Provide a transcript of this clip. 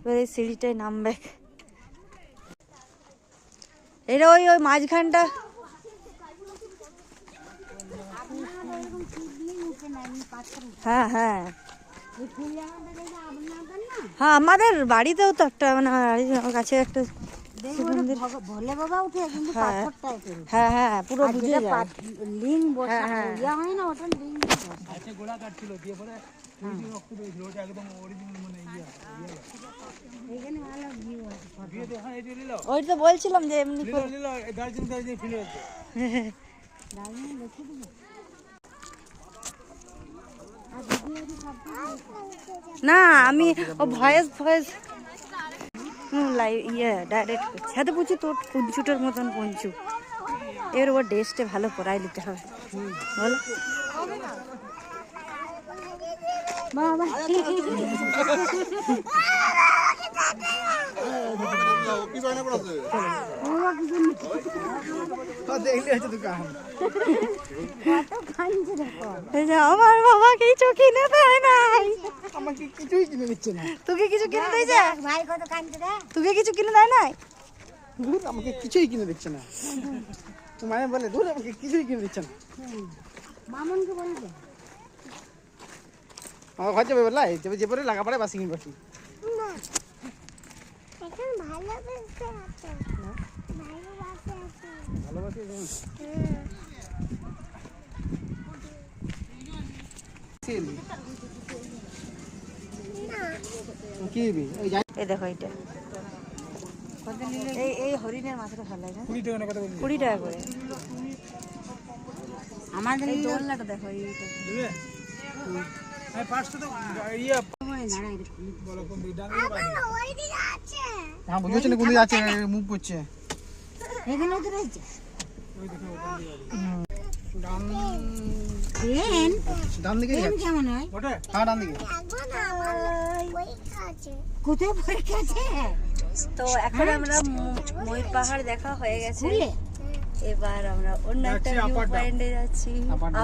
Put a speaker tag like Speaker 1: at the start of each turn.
Speaker 1: এবার এই সিঁড়িটায় নামবে। এটা ওই ওই মাঝখানটা হ্যাঁ হ্যাঁ হ্যাঁ আমাদের বাড়িতেও তো একটা মানে আমার কাছে একটা
Speaker 2: ভোলে বাবা উঠে কিন্তু পাথর টাইপের।
Speaker 1: হ্যাঁ হ্যাঁ পুরো বুঝে যায়
Speaker 2: লিং বসা ইয়া হয় না ওটা লিং
Speaker 3: আচ্ছা গোলা কাটছিল দিয়ে পরে দুই রক্ত বেরিয়েছিল ওটা একদম অরিজিনাল মানে ইয়া
Speaker 2: এখানে ভালো ভিউ আছে।
Speaker 3: ভিউ দেখা এই যে নিল
Speaker 1: ওই তো বলছিলাম যে এমনি
Speaker 3: নিল দার্জিলিং ফিরে আছে
Speaker 2: দারুণ দেখে দিবো।
Speaker 1: না আমি ও ভয়েস ইয়ে ডাইরেক্ট করছি হাতে পুচু তোর পুঞ্চুটার মতন পঞ্চু এর ওর ড্রেসটা ভালো পরাই নিতে হবে বলো
Speaker 2: বাবা
Speaker 1: আমার বাবা কিছু কিনে দেয় নাই
Speaker 3: আমাকে কিছুই কিনে দিচ্ছে না
Speaker 1: তোকে কিছু কিনে দিয়েছে
Speaker 2: ভাই কত কাঁদছে রে?
Speaker 1: তোকে কিছু কিনে দেয় নাই
Speaker 3: দূর আমাকে কিছুই কিনে দিচ্ছে না তো মায়ে বলে দূর আমাকে কিছুই কিনে দিচ্ছে না
Speaker 2: মামনকে বলবে
Speaker 3: আমার ঘর যাবে বললাই যাবে যে পরে লাগা পড়ে বাসি কিনবো কি ভালোবাসি কি বি ওই যাই
Speaker 1: এই দেখো এটা এই হরিণের মাথাটা ভালো লাগে
Speaker 3: 20 টাকা না কত বললি
Speaker 1: 20 টাকা করে
Speaker 2: আমাদের
Speaker 1: এই দোলনাটা দেখো এইটা
Speaker 3: দিবে এই পাঁচটা তো ইয়া
Speaker 2: সময় দাঁড়াই রে।
Speaker 3: বলো কোন দিক ডাঙ্গি বাড়ি
Speaker 2: আছে
Speaker 3: হ্যাঁ বুঝছ না কোন দিক আছে মুভ করছে
Speaker 2: এখানে তো রয়েছে
Speaker 3: ওই দেখো কোন দিক ডান
Speaker 2: ট্রেন
Speaker 3: ডান দিকে
Speaker 2: ট্রেন কেমন হয়?
Speaker 3: ওটা হ্যাঁ ডান দিকে
Speaker 2: কোথায় পরীক্ষা আছে?
Speaker 1: তো এখন আমরা ময়ূর পাহাড় দেখা হয়ে গেছে
Speaker 2: খুলে
Speaker 1: এবার আমরা অন্য একটা
Speaker 3: যাচ্ছি
Speaker 1: ভিউ
Speaker 3: আপার ড্যাম।
Speaker 1: পয়েন্টে যাচ্ছি
Speaker 3: আপার ড্যাম।